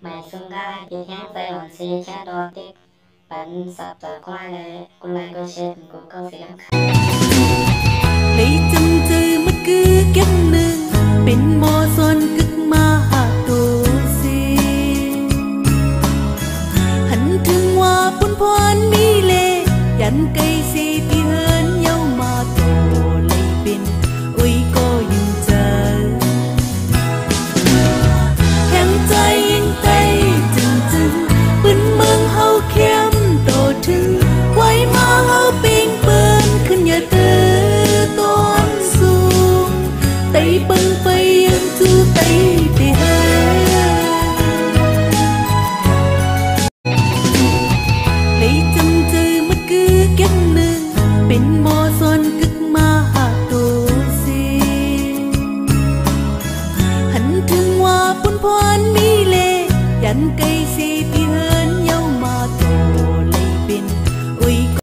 Mày xung gai thì nhá tay hồn xì cha đo tiếp bắn sập tờ qua này con lại có chuyện của con sẽ khá ได้จำเจอมันคือเก็บหนึ่งเป็นบ่อส่วนกึกมาหาตัวสิหันถึงว่าปุ่นพรมีเล่ยันไกลสิที่เฮินเย้ามาโตเลยเป็นอุ้ยก็ยังเจอแข็งใจยิ่งใจจึงปืนเมืองเฮาเข้มโตถึงไว้มาเฮาปิงเปิ้นขึ้นอย่าเตือtay băng phây em chu tay thì hơi lấy chăm chơi mất cứ kết nương bên mò son cực ma hạ tổ si hắn thương hoa bún phòn mi lệ dàn cây